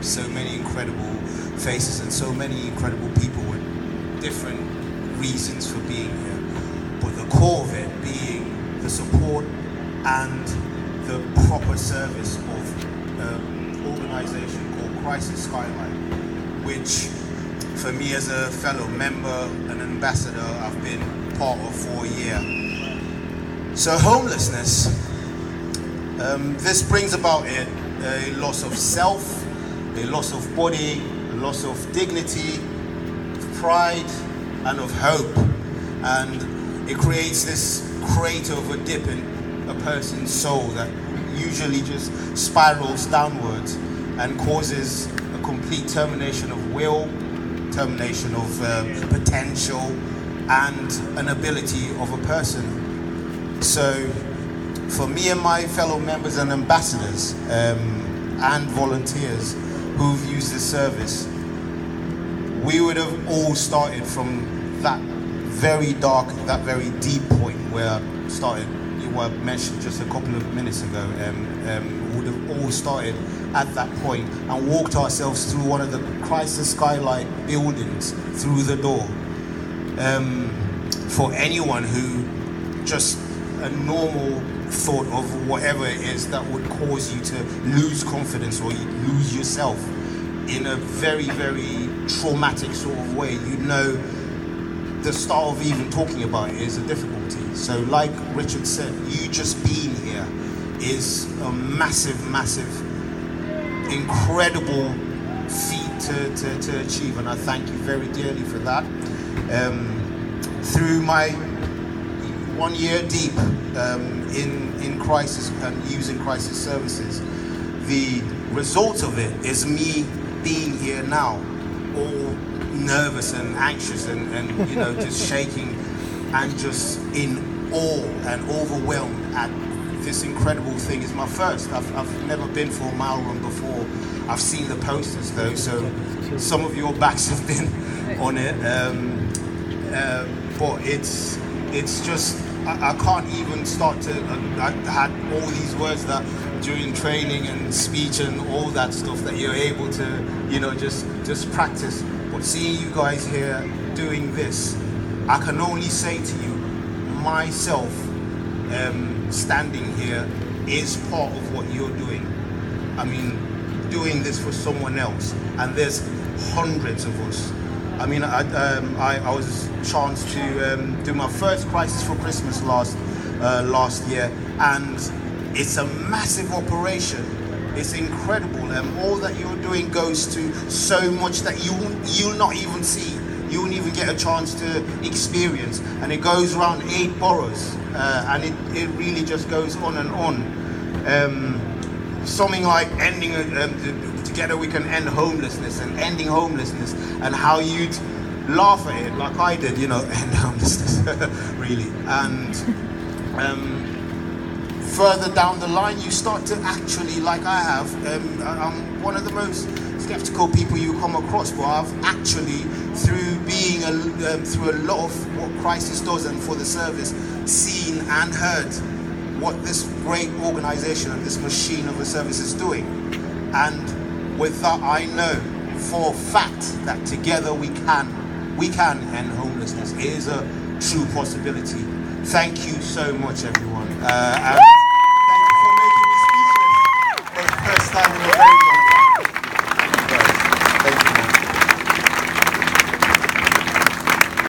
so many incredible faces and so many incredible people with different reasons for being here. But the core of it being the support and the proper service of an organization called Crisis Skyline, which for me as a fellow member and ambassador, I've been part of for a year. So homelessness, this brings about a loss of self, a loss of body, a loss of dignity, pride, and of hope. And it creates this crater of a dip in a person's soul that usually just spirals downwards and causes a complete termination of will, termination of potential, and an ability of a person. So for me and my fellow members and ambassadors and volunteers who've used this service, we would have all started from that very dark, that very deep point where I started, what I mentioned just a couple of minutes ago. Would have all started at that point and walked ourselves through one of the Crisis Skylight buildings through the door. For anyone who just a normal thought of whatever it is that would cause you to lose confidence or you lose yourself in a very, very traumatic sort of way, you know the start of even talking about it is a difficulty. So like Richard said, you just being here is a massive, massive, incredible feat to achieve, and I thank you very dearly for that. Through my 1 year deep in crisis and using crisis services, the result of it is me being here now, all nervous and anxious and you know, just shaking and just in awe and overwhelmed at this incredible thing. It's my first. I've never been for a mile run before. I've seen the posters though, so some of your backs have been on it. But it's just, I can't even start to, I had all these words that during training and speech and all that stuff that you're able to, you know, just practice. But seeing you guys here doing this, I can only say to you, myself, standing here is part of what you're doing. I mean, doing this for someone else, and there's hundreds of us. I mean, I was chanced to do my first Crisis for Christmas last year, and it's a massive operation. It's incredible. All that you're doing goes to so much that you'll not even see. You won't even get a chance to experience. And it goes around 8 boroughs, and it really just goes on and on. Something like ending, together we can end homelessness, and ending homelessness, and how you'd laugh at it like I did, you know, end homelessness, really. And further down the line, you start to actually, like I have, I'm one of the most skeptical people you come across, but I've actually, through being through a lot of what Crisis does and for the service, seen and heard what this great organization and this machine of a service is doing. And with that, I know for a fact that together we can end homelessness. It is a true possibility. Thank you so much, everyone.